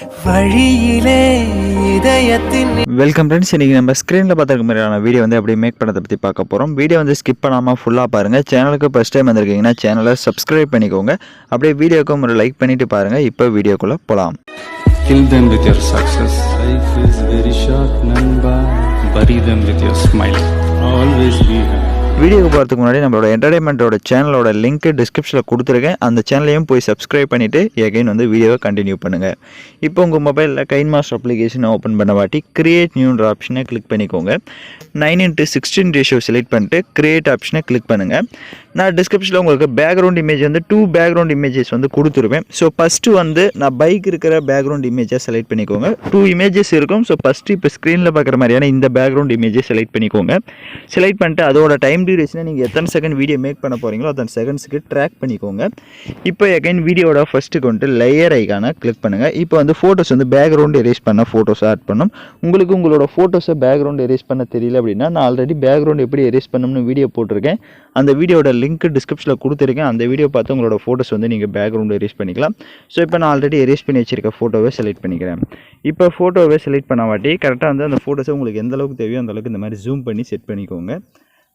வழியிலே இதயத்தின் welcome friends. இன்றைக்கி நம்ம ஸ்க்ரீனில் பார்த்துருக்க மாதிரியான வீடியோ வந்து அப்படியே மேக் பண்ணதை பற்றி பார்க்க போகிறோம். வீடியோ வந்து ஸ்கிப் பண்ணாமல் ஃபுல்லாக பாருங்கள். சேனலுக்கு ஃபஸ்ட் டைம் வந்திருக்கீங்கன்னா சேனலை சப்ஸ்கிரைப் பண்ணிக்கோங்க. அப்படியே வீடியோக்கும் ஒரு லைக் பண்ணிவிட்டு பாருங்கள். இப்போ வீடியோக்குள்ளே போகலாம். Kill them with your success. Life is very short, namba. Bury them with your smile. Always be happy. வீடியோக்கு போகிறதுக்கு முன்னாடி நம்மளோட என்டர்டைன்மெண்ட்டோட சேனலோட லிங்க் டிஸ்கிரிப்ஷனில் கொடுத்துருக்கேன். அந்த சேனலையும் போய் சப்ஸ்கிரைப் பண்ணிவிட்டு எகைன் வந்து வீடியோவை கண்டினியூ பண்ணுங்கள். இப்போ உங்கள் மொபைலில் கைன்மாஸ்டர் அப்ளிகேஷனை ஓப்பன் பண்ண வாட்டி கிரியேட் நியூன்ற ஆப்ஷனை கிளிக் பண்ணிக்கோங்க. 9:16 ரேஷியோ செலக்ட் பண்ணிட்டு கிரியேட் ஆப்ஷனை கிளிக் பண்ணுங்கள். நான் டிஸ்கிரிப்ஷனில் உங்களுக்கு பேக்ரவுண்ட் இமேஜ் வந்து 2 பேக்ரவுண்ட் இமேஜஸ் வந்து கொடுத்துருவேன். ஸோ ஃபஸ்ட்டு வந்து நான் பைக் இருக்கிற பேக்ரவுண்ட் இமேஜை செலக்ட் பண்ணிக்கோங்க. 2 இமேஜஸ் இருக்கும். ஸோ ஃபஸ்ட்டு இப்போ ஸ்க்ரீனில் பார்க்குற மாதிரியான இந்த பேக்ரவுண்ட் இமேஜை செலக்ட் பண்ணிக்கோங்க. செலக்ட் பண்ணிட்டு அதோட டைம் டியூரேஷனை நீங்கள் எத்தனை செகண்ட் வீடியோ மேக் பண்ண போகிறீங்களோ அத்தனை செகண்ட்ஸுக்கு ட்ராக் பண்ணிக்கோங்க. இப்போ எகைன் வீடியோட ஃபஸ்ட்டுக்கு வந்துட்டு லேயர் ஐக்கானை கிளிக் பண்ணுங்கள். இப்போ வந்து ஃபோட்டோஸ் வந்து பேக்ரவுண்ட் எரேஸ் பண்ண ஃபோட்டோஸ் ஆட் பண்ணணும். உங்களுக்கு உங்களோட ஃபோட்டோஸை பேக்ரவுண்ட் எரேஸ் பண்ண தெரியல அப்படின்னா நான் ஆல்ரெடி பேக்ரவுண்ட் எப்படி எரேஸ் பண்ணணும்னு வீடியோ போட்டிருக்கேன். அந்த வீடியோட லிங்க் டிஸ்கிரிப்ஷனில் கொடுத்துருக்கேன். அந்த வீடியோ பார்த்து உங்களோட ஃபோட்டோஸ் வந்து நீங்கள் பேக்ரவுண்ட் எரேஸ் பண்ணிக்கலாம். ஸோ இப்போ நான் ஆல்ரெடி எரேஸ் பண்ணி வச்சிருக்க ஃபோட்டோவை செலக்ட் பண்ணிக்கிறேன். இப்போ ஃபோட்டோவை செலக்ட் பண்ண வாட்டி கரெக்டாக வந்து அந்த ஃபோட்டோஸை உங்களுக்கு எந்த அளவுக்கு தேவையோ அந்த அளவுக்கு இந்த மாதிரி ஜூம் பண்ணி செட் பண்ணிக்கோங்க.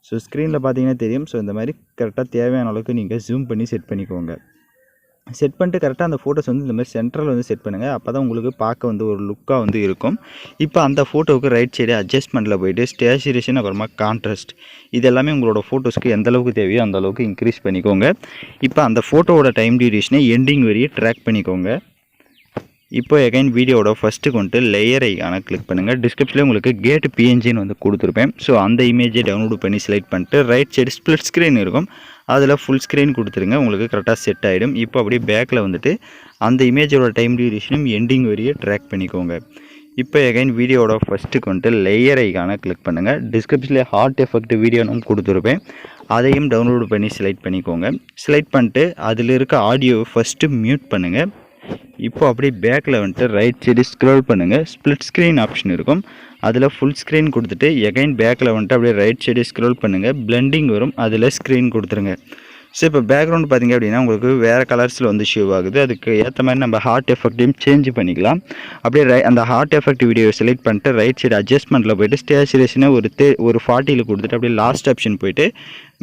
ஸோ ஸ்க்ரீனில் பார்த்தீங்கன்னா தெரியும். ஸோ இந்த மாதிரி கரெக்டாக தேவையான அளவுக்கு நீங்கள் ஜூம் பண்ணி செட் பண்ணிக்கோங்க. செட் பண்ணிட்டு கரெக்டாக அந்த ஃபோட்டோஸ் வந்து இந்த மாதிரி சென்ட்ரல் வந்து செட் பண்ணுங்கள். அப்போ தான் உங்களுக்கு பார்க்க வந்து ஒரு லுக்காக வந்து இருக்கும். இப்போ அந்த ஃபோட்டோவுக்கு ரைட் சைடு அட்ஜஸ்ட்மெண்ட்டில் போய்ட்டு ஸ்டேச்சுரேஷன் அப்புறமா கான்ட்ராஸ்ட் இது எல்லாமே உங்களோட ஃபோட்டோஸ்க்கு எந்த அளவுக்கு தேவையோ அந்த அளவுக்கு இன்க்ரீஸ் பண்ணிக்கோங்க. இப்போ அந்த ஃபோட்டோவோட டைம் டியூரேஷனை எண்டிங் வரையே ட்ராக் பண்ணிக்கோங்க. இப்போ எகைன் வீடியோட ஃபஸ்ட்டுக்கு வந்துட்டு லேயர் ஐக்கான கிளிக் பண்ணுங்கள். டிஸ்கிரிப்ஷனில் உங்களுக்கு கேட் பிஎன்ஜின்னு வந்து கொடுத்துருப்பேன். ஸோ அந்த இமேஜை டவுன்லோட் பண்ணி செலக்ட் பண்ணிட்டு ரைட் சைடு ஸ்ப்ளிட் ஸ்க்ரீன் இருக்கும். அதில் ஃபுல் ஸ்க்ரீன் கொடுத்துருங்க. உங்களுக்கு கரெக்டாக செட் ஆகிடும். இப்போ அப்படியே பேக்கில் வந்துட்டு அந்த இமேஜோட டைம் டியூரேஷனும் எண்டிங் வரையே ட்ராக் பண்ணிக்கோங்க. இப்போ எகைன் வீடியோட ஃபஸ்ட்டுக்கு வந்துட்டு லேயர் ஐக்கான கிளிக் பண்ணுங்கள். டிஸ்கிரிப்ஷனில் ஹார்ட் எஃபெக்ட் வீடியோனும் கொடுத்துருப்பேன். அதையும் டவுன்லோட் பண்ணி செலக்ட் பண்ணிக்கோங்க. செலக்ட் பண்ணிட்டு அதில் இருக்க ஆடியோவை ஃபஸ்ட்டு மியூட் பண்ணுங்கள். இப்போ அப்படியே பேக்கில் வந்துட்டு ரைட் சைடு ஸ்க்ரோல் பண்ணுங்கள். ஸ்ப்ளிட் ஸ்க்ரீன் ஆப்ஷன் இருக்கும். அதில் ஃபுல் ஸ்க்ரீன் கொடுத்துட்டு எகைன் பேக்கில் வந்துட்டு அப்படியே ரைட் சைடு ஸ்க்ரோல் பண்ணுங்கள். பிளெண்டிங் வரும். அதில் ஸ்க்ரீன் கொடுத்துருங்க. ஸோ இப்போ பேக்ரவுண்ட் பார்த்திங்க அப்படின்னா உங்களுக்கு வேறு கலர்ஸில் வந்து ஷோ ஆகுது. அதுக்கு ஏற்ற மாதிரி நம்ம ஹார்ட் எஃபெக்டையும் சேஞ்ச் பண்ணிக்கலாம். அப்படியே அந்த ஹார்ட் எஃபெக்ட் வீடியோவை செலக்ட் பண்ணிட்டு ரைட் சைடு அட்ஜஸ்ட்மெண்ட்டில் போய்ட்டு ஸ்டேச்சுரேஷனை ஒரு 40 கொடுத்துட்டு அப்படியே லாஸ்ட் ஆப்ஷன் போய்ட்டு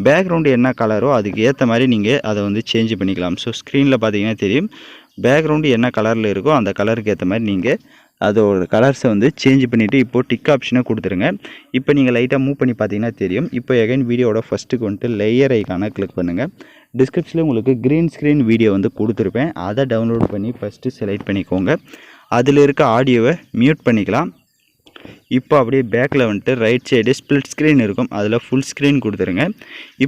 பேக்ரவுண்டு என்ன கலரோ அதுக்கு ஏற்ற மாதிரி நீங்கள் அதை வந்து சேஞ்ச் பண்ணிக்கலாம். ஸோ ஸ்க்ரீனில் பார்த்தீங்கன்னா தெரியும். பேக்ரவுண்டு என்ன கலரில் இருக்கோ அந்த கலருக்கு ஏற்ற மாதிரி நீங்கள் அதோட கலர்ஸை வந்து சேஞ்ச் பண்ணிவிட்டு இப்போது டிக் ஆப்ஷனை கொடுத்துருங்க. இப்போ நீங்கள் லைட்டாக மூவ் பண்ணி பார்த்தீங்கன்னா தெரியும். இப்போ எகைன் வீடியோட ஃபஸ்ட்டுக்கு வந்துட்டு லேயர் ஐக்கான கிளிக் பண்ணுங்கள். டிஸ்கிரிப்ஷனில் உங்களுக்கு க்ரீன் ஸ்க்ரீன் வீடியோ வந்து கொடுத்துருப்பேன். அதை டவுன்லோட் பண்ணி ஃபஸ்ட்டு செலக்ட் பண்ணிக்கோங்க. அதில் இருக்க ஆடியோவை மியூட் பண்ணிக்கலாம். இப்போ அப்படியே பேக்கில் வந்துட்டு ரைட் சைடு ஸ்ப்ளிட் ஸ்க்ரீன் இருக்கும். அதில் ஃபுல் ஸ்க்ரீன் கொடுத்துருங்க.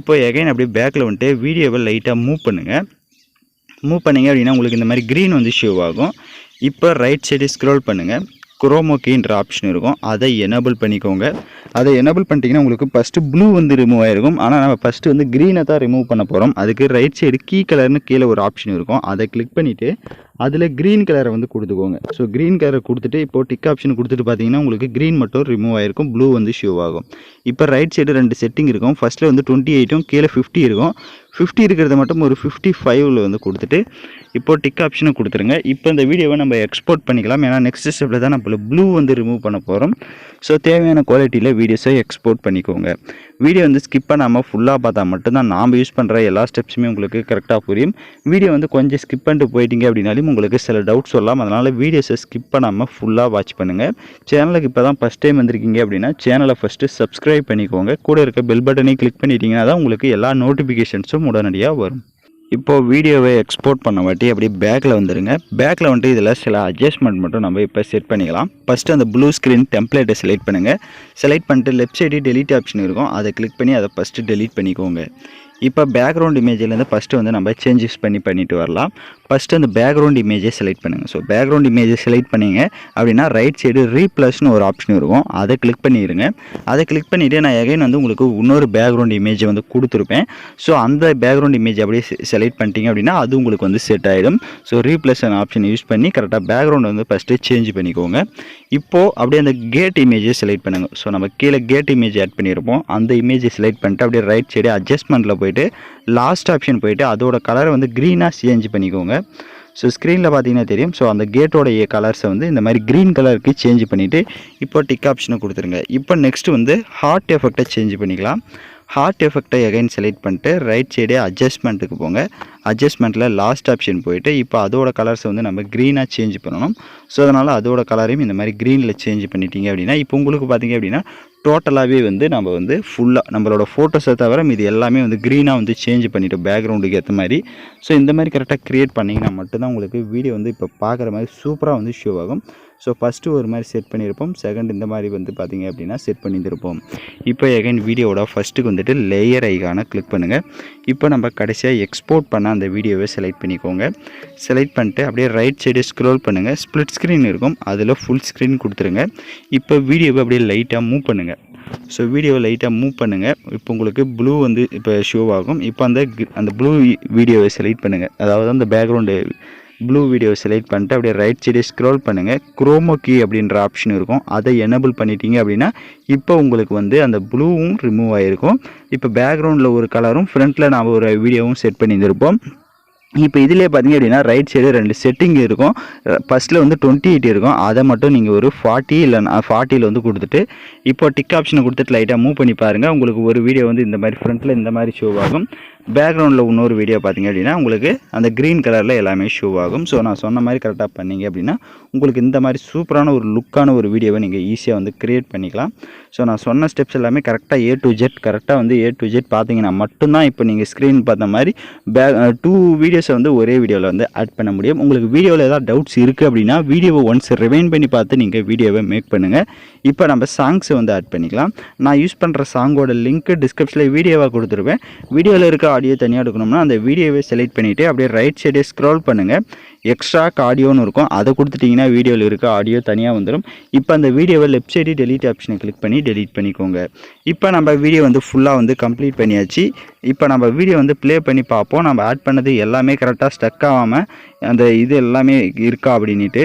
இப்போ எகைன் அப்படியே பேக்கில் வந்துட்டு வீடியோவை லைட்டாக மூவ் பண்ணுங்கள். மூவ் பண்ணிங்க அப்படின்னா உங்களுக்கு இந்த மாதிரி க்ரீன் வந்து ஷோ ஆகும். இப்போ ரைட் சைடு ஸ்க்ரோல் பண்ணுங்கள். குரோமோக்கின்ற ஆப்ஷன் இருக்கும். அதை எனேபிள் பண்ணிக்கோங்க. அதை எனேபிள் பண்ணிட்டீங்கன்னா உங்களுக்கு ஃபஸ்ட்டு ப்ளூ வந்து ரிமூவ் ஆகிருக்கும். ஆனால் நம்ம ஃபஸ்ட்டு வந்து க்ரீனை தான் ரிமூவ் பண்ண போகிறோம். அதுக்கு ரைட் சைடு கீ கலர்னு கீழே ஒரு ஆப்ஷன் இருக்கும். அதை கிளிக் பண்ணிவிட்டு அதில் க்ரீன் கலரை வந்து கொடுத்துக்கோங்க. ஸோ க்ரீன் கலரை கொடுத்துட்டு இப்போது டிக் ஆப்ஷன் கொடுத்துட்டு பார்த்தீங்கன்னா உங்களுக்கு க்ரீன் மட்டும் ரிமூவ் ஆகிருக்கும். ப்ளூ வந்து ஷோ ஆகும். இப்போ ரைட் சைடு 2 செட்டிங் இருக்கும். ஃபஸ்ட்டில் வந்து 28 கீழே 50 இருக்கும். 50 இருக்கிறத மட்டும் ஒரு 55 வந்து கொடுத்துட்டு இப்போது டிக் ஆப்ஷனை கொடுத்துருங்க. இப்போ இந்த வீடியோவை நம்ம எக்ஸ்போர்ட் பண்ணிக்கலாம். ஏன்னா நெக்ஸ்ட் ஸ்டெப்பில் தான் நம்ம ப்ளூ வந்து ரிமூவ் பண்ண போகிறோம். ஸோ தேவையான குவாலிட்டியில் வீடியோஸை எக்ஸ்போர்ட் பண்ணிக்கோங்க. வீடியோ வந்து ஸ்கிப் பண்ணாமல் ஃபுல்லாக பார்த்தா மட்டும்தான் நாம் யூஸ் பண்ணுற எல்லா ஸ்டெப்ஸுமே உங்களுக்கு கரெக்டாக புரியும். வீடியோ வந்து கொஞ்சம் ஸ்கிப் பண்ணிட்டு போயிட்டீங்க அப்படின்னாலும் உங்களுக்கு சில டவுட்ஸ் வரலாம். அதனால் வீடியோஸை ஸ்கிப் பண்ணாமல் ஃபுல்லாக வாட்ச் பண்ணுங்கள். சேனலுக்கு இப்போ தான் ஃபஸ்ட் டைம் வந்திருக்கீங்க அப்படின்னா சேனலை ஃபஸ்ட்டு சப்ஸ்கிரைப் பண்ணிக்கோங்க. கூட இருக்க பெல் பட்டனை கிளிக் பண்ணிட்டீங்கன்னா தான் உங்களுக்கு எல்லா நோட்டிஃபிகேஷன்ஸும் உடனடியாக வரும். இப்போது வீடியோவை எக்ஸ்போர்ட் பண்ண வாட்டி அப்படியே பேக்கில் வந்துடுங்க. பேக்கில் வந்துட்டு இதில் சில அட்ஜஸ்ட்மெண்ட் மட்டும் நம்ம இப்போ செட் பண்ணிக்கலாம். ஃபஸ்ட்டு அந்த ப்ளூ ஸ்க்ரீன் டெம்ப்ளேட்டை செலக்ட் பண்ணுங்கள். செலக்ட் பண்ணிட்டு லெஃப்ட் சைடு டெலீட் ஆப்ஷன் இருக்கும். அதை கிளிக் பண்ணி அதை ஃபஸ்ட்டு டெலீட் பண்ணிக்கோங்க. இப்போ பேக்ரவுண்ட் இமேஜிலேருந்து ஃபஸ்ட்டு வந்து நம்ம சேஞ்சஸ் பண்ணிட்டு வரலாம். ஃபஸ்ட்டு அந்த பேக்ரவுண்ட் இமேஜை செலக்ட் பண்ணுங்கள். ஸோ பேக்ரவுண்ட் இமேஜை செலக்ட் பண்ணிங்க அப்படின்னா ரைட் சைடு ரீப்ளஸ்னு ஒரு ஆப்ஷன் இருக்கும். அதை கிளிக் பண்ணிடுங்க. அதை கிளிக் பண்ணிவிட்டு நான் எகைன் வந்து உங்களுக்கு இன்னொரு பேக்ரவுண்ட் இமேஜை வந்து கொடுத்துருப்பேன். ஸோ அந்த பேக்ரவுண்ட் இமேஜ் அப்படியே செலக்ட் பண்ணிட்டீங்க அப்படின்னா அது உங்களுக்கு வந்து செட் ஆகிடும். ஸோ ரீப்ளஸ் ஆப்ஷன் யூஸ் பண்ணி கரெக்டாக பேக்ரவுண்ட் வந்து ஃபஸ்ட்டு சேஞ்ச் பண்ணிக்கோங்க. இப்போது அப்படியே அந்த கேட் இமேஜை செலக்ட் பண்ணுங்கள். ஸோ நம்ம கீழே கேட் இமேஜ் ஆட் பண்ணியிருப்போம். அந்த இமேஜை செலக்ட் பண்ணிட்டு அப்படியே ரைட் சைடு அட்ஜஸ்ட்மெண்ட்டில் போய்ட்டு லாஸ்ட் ஆப்ஷன் போய்ட்டு அதோட கலரை வந்து க்ரீனாக சேஞ்ச் பண்ணிக்கோங்க. ஸோ ஸ்க்ரீனில் பார்த்தீங்கன்னா தெரியும். ஸோ அந்த கேட்டோடைய கலர்ஸை வந்து இந்த மாதிரி க்ரீன் கலருக்கு சேஞ்ச் பண்ணிவிட்டு இப்போ டிக் ஆப்ஷனை கொடுத்துருங்க. இப்போ நெக்ஸ்ட் வந்து ஹார்ட் எஃபெக்டை சேஞ்ச் பண்ணிக்கலாம். ஹார்ட் எஃபெக்டை எகைன் செலக்ட் பண்ணிட்டு ரைட் சைடே அட்ஜஸ்ட்மெண்ட்டுக்கு போங்க. அட்ஜஸ்ட்மெண்ட்டில் லாஸ்ட் ஆப்ஷன் போயிட்டு இப்போ அதோட கலர்ஸை வந்து நம்ம க்ரீனாக சேஞ்ச் பண்ணணும். ஸோ அதனால் அதோட கலரையும் இந்த மாதிரி க்ரீனில் சேஞ்ச் பண்ணிட்டீங்க அப்படின்னா இப்போ உங்களுக்கு பார்த்தீங்க அப்படின்னா டோட்டலாகவே வந்து நம்ம வந்து ஃபுல்லாக நம்மளோட ஃபோட்டோஸை தவிர இது எல்லாமே வந்து க்ரீனாக வந்து சேஞ்ச் பண்ணிவிட்டோம் பேக்ரவுண்டுக்கு ஏற்ற மாதிரி. ஸோ இந்த மாதிரி கரெக்டாக க்ரியேட் பண்ணிங்கன்னா மட்டும்தான் உங்களுக்கு வீடியோ வந்து இப்போ பார்க்குற மாதிரி சூப்பராக வந்து ஷோ ஆகும். ஸோ ஃபஸ்ட்டு ஒரு மாதிரி செட் பண்ணியிருப்போம், செகண்ட் இந்த மாதிரி வந்து பார்த்திங்க அப்படின்னா செட் பண்ணியிருப்போம். இப்போ எகைன் வீடியோவோட ஃபஸ்ட்டுக்கு வந்துட்டு லேயர் ஐகானை கிளிக் பண்ணுங்கள். இப்போ நம்ம கடைசியாக எக்ஸ்போர்ட் பண்ண அந்த வீடியோவை செலக்ட் பண்ணிக்கோங்க. செலக்ட் பண்ணிட்டு அப்படியே ரைட் சைடு ஸ்க்ரோல் பண்ணுங்கள். ஸ்ப்ளிட் ஸ்க்ரீன் இருக்கும், அதில் ஃபுல் ஸ்க்ரீன் கொடுத்துருங்க. இப்போ வீடியோவை அப்படியே லைட்டாக மூவ் பண்ணுங்கள். ஸோ வீடியோவை லைட்டாக மூவ் பண்ணுங்கள். இப்போ உங்களுக்கு ப்ளூ வந்து இப்போ ஷோ ஆகும். இப்போ அந்த ப்ளூ வீடியோவை செலக்ட் பண்ணுங்கள். அதாவது அந்த பேக்ரவுண்டு ப்ளூ வீடியோவை செலக்ட் பண்ணிட்டு அப்படியே ரைட் சைடு ஸ்க்ரோல் பண்ணுங்கள். குரோமோ கீ அப்படின்ற ஆப்ஷன் இருக்கும், அதை எனேபிள் பண்ணிட்டீங்க அப்படின்னா இப்போ உங்களுக்கு வந்து அந்த ப்ளூவும் ரிமூவ் ஆகிருக்கும். இப்போ பேக்ரவுண்டில் ஒரு கலரும் ஃப்ரண்ட்டில் நாம் ஒரு வீடியோவும் செட் பண்ணியிருப்போம். இப்போ இதிலே பார்த்தீங்க அப்படின்னா ரைட் சைடு 2 செட்டிங் இருக்கும். ஃபஸ்ட்டில் வந்து 28 இருக்கும், அதை மட்டும் நீங்கள் ஒரு 40 இல்லை 40 வந்து கொடுத்துட்டு இப்போ டிக் ஆப்ஷனை கொடுத்துட்டு லைட்டாக மூவ் பண்ணி பாருங்கள். உங்களுக்கு ஒரு வீடியோ வந்து இந்த மாதிரி ஃப்ரண்ட்டில் இந்த மாதிரி ஷோ ஆகும். பேக்ரவுண்டில் இன்னொரு வீடியோ பார்த்தீங்க அப்படின்னா உங்களுக்கு அந்த க்ரீன் கலரில் எல்லாமே ஷோ ஆகும். ஸோ நான் சொன்ன மாதிரி கரெக்டாக பண்ணிங்க அப்படின்னா உங்களுக்கு இந்த மாதிரி சூப்பரான ஒரு லுக்கான ஒரு வீடியோவை நீங்கள் ஈஸியாக வந்து க்ரியேட் பண்ணிக்கலாம். ஸோ நான் சொன்ன ஸ்டெப்ஸ் எல்லாமே கரெக்டாக A to Z கரெக்டாக வந்து A to Z பார்த்தீங்கன்னா மட்டும்தான் இப்போ நீங்கள் ஸ்க்ரீன் பார்த்த மாதிரி 2 வீடியோஸை வந்து ஒரே வீடியோவில் வந்து ஆட் பண்ண முடியும். உங்களுக்கு வீடியோவில் ஏதாவது டவுட்ஸ் இருக்குது அப்படின்னா வீடியோவை ஒன்ஸ் ரிவைண்ட் பண்ணி பார்த்து நீங்கள் வீடியோவை மேக் பண்ணுங்கள். இப்போ நம்ம சாங்ஸை வந்து ஆட் பண்ணிக்கலாம். நான் யூஸ் பண்ணுற சாங்கோட லிங்க்கு டிஸ்கிரிப்ஷனில் வீடியோவாக கொடுத்துருவேன். வீடியோவில் இருக்க ஆடியோ தனியாக எடுக்கணும்னா அந்த வீடியோவை செலக்ட் பண்ணிவிட்டு அப்படியே ரைட் சைடே ஸ்க்ரோல் பண்ணுங்கள். எக்ஸ்ட்ராக் ஆடியோன்னு இருக்கும், அதை கொடுத்துட்டிங்கன்னா வீடியோவில் இருக்க ஆடியோ தனியாக வந்துடும். இப்போ அந்த வீடியோவை லெஃப்ட் சைடு டெலீட் ஆப்ஷனை கிளிக் பண்ணி டெலீட் பண்ணிக்கோங்க. இப்போ நம்ம வீடியோ வந்து ஃபுல்லாக வந்து கம்ப்ளீட் பண்ணியாச்சு. இப்போ நம்ம வீடியோ வந்து ப்ளே பண்ணி பார்ப்போம் நம்ம ஆட் பண்ணது எல்லாமே கரெக்டாக ஸ்டக் ஆகாமல் அந்த இது எல்லாமே இருக்கா அப்படின்ட்டு.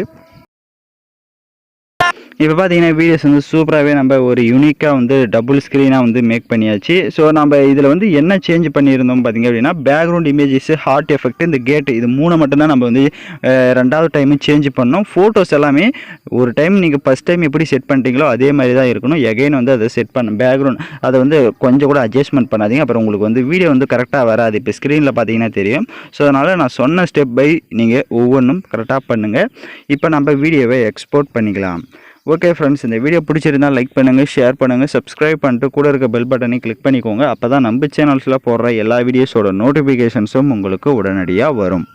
இப்போ பார்த்தீங்கன்னா வீடியோஸ் வந்து சூப்பராகவே நம்ம ஒரு யூனிக்காக வந்து டபுள் ஸ்க்ரீனாக வந்து மேக் பண்ணியாச்சு. ஸோ நம்ம இதில் வந்து என்ன சேஞ்ச் பண்ணியிருந்தோம் பார்த்திங்க அப்படின்னா பேக்ரவுண்ட் இமேஜஸ், ஹார்ட் எஃபெக்ட், இந்த கேட்டு, இது 3 மட்டும்தான் நம்ம வந்து 2வது டைமு சேஞ்ச் பண்ணோம். ஃபோட்டோஸ் எல்லாமே ஒரு டைம் நீங்கள் ஃபஸ்ட் டைம் எப்படி செட் பண்ணிட்டீங்களோ அதே மாதிரி தான் இருக்கணும். எகைன் வந்து அதை செட் பண்ண பேக்ரவுண்ட் அதை வந்து கொஞ்சம் கூட அட்ஜஸ்ட்மெண்ட் பண்ணாதீங்க, அப்புறம் உங்களுக்கு வந்து வீடியோ வந்து கரெக்டாக வராது. இப்போ ஸ்க்ரீனில் பார்த்தீங்கன்னா தெரியும். ஸோ அதனால் நான் சொன்ன ஸ்டெப் பை நீங்கள் ஒவ்வொன்றும் கரெக்டாக பண்ணுங்கள். இப்போ நம்ம வீடியோவை எக்ஸ்போர்ட் பண்ணிக்கலாம். ஓகே ஃப்ரெண்ட்ஸ், இந்த வீடியோ பிடிச்சிருந்தால் லைக் பண்ணுங்கள், ஷேர் பண்ணுங்கள், சப்ஸ்கிரைப் பண்ணிட்டு கூட இருக்க பெல் பட்டனை கிளிக் பண்ணிக்கோங்க. அப்போ தான் நம்ம சேனல்ஸில் போடுற எல்லா வீடியோஸோட நோட்டிஃபிகேஷன்ஸும் உங்களுக்கு உடனடியாக வரும்.